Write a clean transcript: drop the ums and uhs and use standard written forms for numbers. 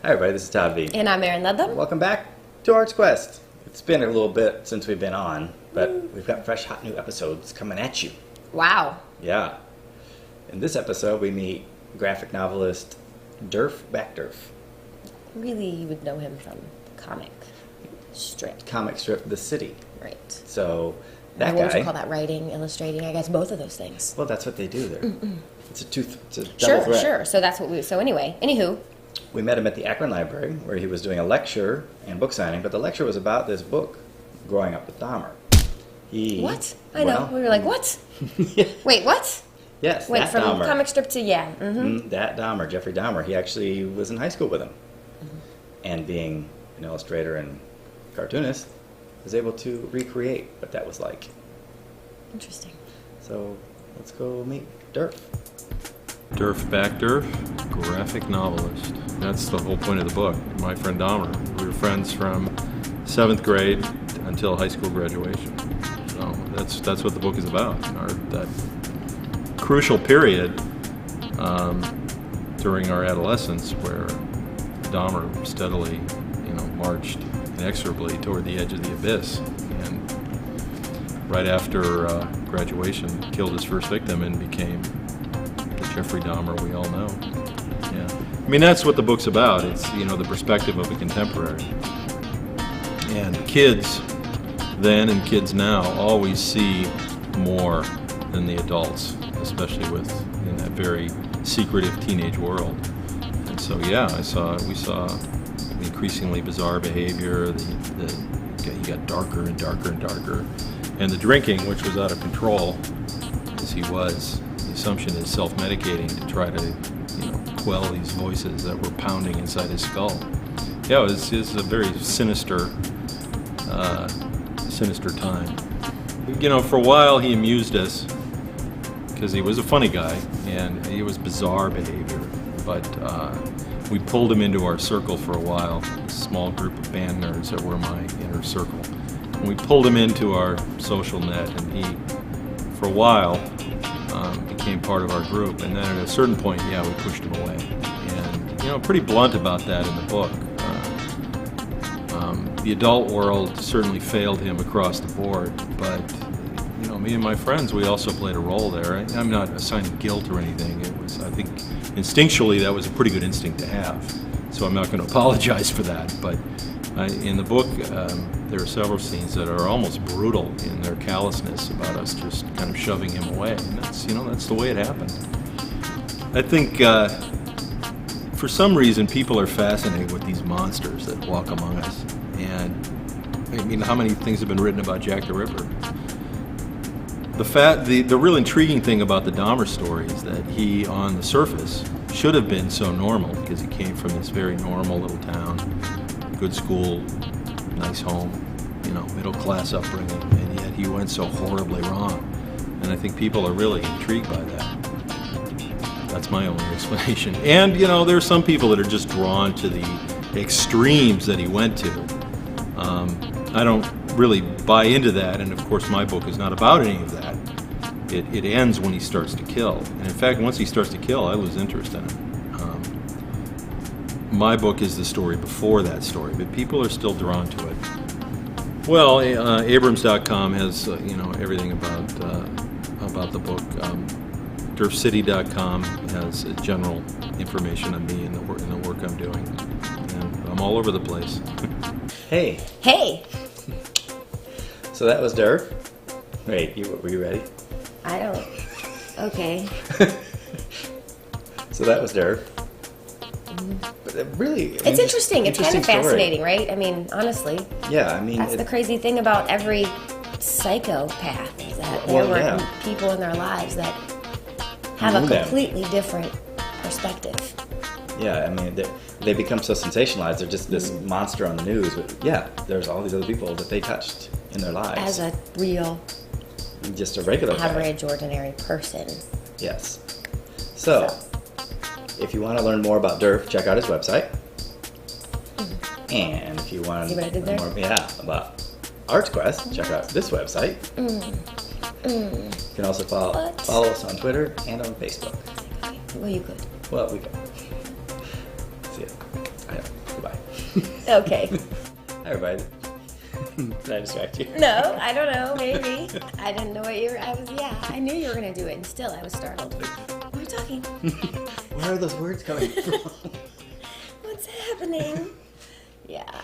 Hi everybody, this is Todd V. And I'm Erin Ludlam. Welcome back to Arts Quest. It's been a little bit since we've been on, but we've got fresh, hot new episodes coming at you. Wow. Yeah. In this episode, we meet graphic novelist Derf. Really, you would know him from the comic strip. Comic strip The City. Right. So, that What would guy... you call that? Writing, illustrating? I guess both of those things. Well, that's what they do there. It's a double threat. Sure. So that's what so anyway, anywho. We met him at the Akron Library, where he was doing a lecture and book signing, but the lecture was about this book, Growing Up with Dahmer. What? I know. We were like, what? Yeah. Wait, what? Yes, Went that from Dahmer. comic strip to, That Dahmer, Jeffrey Dahmer, he actually was in high school with him. And being an illustrator and cartoonist, was able to recreate what that was like. Interesting. So, let's go meet Derf. Derf, graphic novelist. That's the whole point of the book. My friend Dahmer. We were friends from 7th grade until high school graduation. So that's what the book is about. That crucial period during our adolescence where Dahmer steadily, marched inexorably toward the edge of the abyss, and right after graduation, killed his first victim and became the Jeffrey Dahmer we all know. Yeah, I mean that's what the book's about. It's the perspective of a contemporary, and kids then and kids now always see more than the adults, especially in that very secretive teenage world. And so we saw increasingly bizarre behavior. He got darker and darker and darker, and the drinking, which was out of control, as he was. The assumption is self-medicating to try to, quell these voices that were pounding inside his skull. Yeah, it was a very sinister time. For a while he amused us because he was a funny guy and he was bizarre behavior, but we pulled him into our circle for a while, a small group of band nerds that were my inner circle. And we pulled him into our social net, and he, for a while, became part of our group. And then at a certain point, we pushed him away. And, pretty blunt about that in the book. The adult world certainly failed him across the board, but, me and my friends, we also played a role there. I'm not assigning guilt or anything. It was, I think, instinctually, that was a pretty good instinct to have. So I'm not going to apologize for that. But in the book, there are several scenes that are almost brutal in their callousness about us just kind of shoving him away. And that's the way it happened. I think for some reason, people are fascinated with these monsters that walk among us. And how many things have been written about Jack the Ripper? The real intriguing thing about the Dahmer story is that he, on the surface, should have been so normal because he came from this very normal little town, good school, nice home, middle class upbringing, and yet he went so horribly wrong. And I think people are really intrigued by that. That's my only explanation. And there are some people that are just drawn to the extremes that he went to. I don't really buy into that, and of course my book is not about any of that. It ends when he starts to kill, and in fact once he starts to kill I lose interest in him. My book is the story before that story, but people are still drawn to it. Well, Abrams.com has everything about the book. Derfcity.com has general information on me and the work I'm doing, and I'm all over the place. Hey. So that was Derf. Wait, were you ready? I don't. Okay. So that was Derf. But It's interesting. It's kind of fascinating, right? I mean, honestly. Yeah, That's the crazy thing about every psychopath, is that there were people in their lives that have a completely different perspective. Yeah, they become so sensationalized. They're just this monster on the news. But there's all these other people that they touched in their lives. As a real, just a regular average, ordinary person. Yes. So, if you want to learn more about Derf, check out his website. And if you want to learn more about Arts Quest, check out this website. You can also follow us on Twitter and on Facebook. Well, you could. Well, we could. See ya. Okay. Hi, everybody. Did I distract you? No, I don't know. Maybe I didn't know what you were. I knew you were gonna do it, and still I was startled. We're talking. Where are those words coming from? What's happening? Yeah.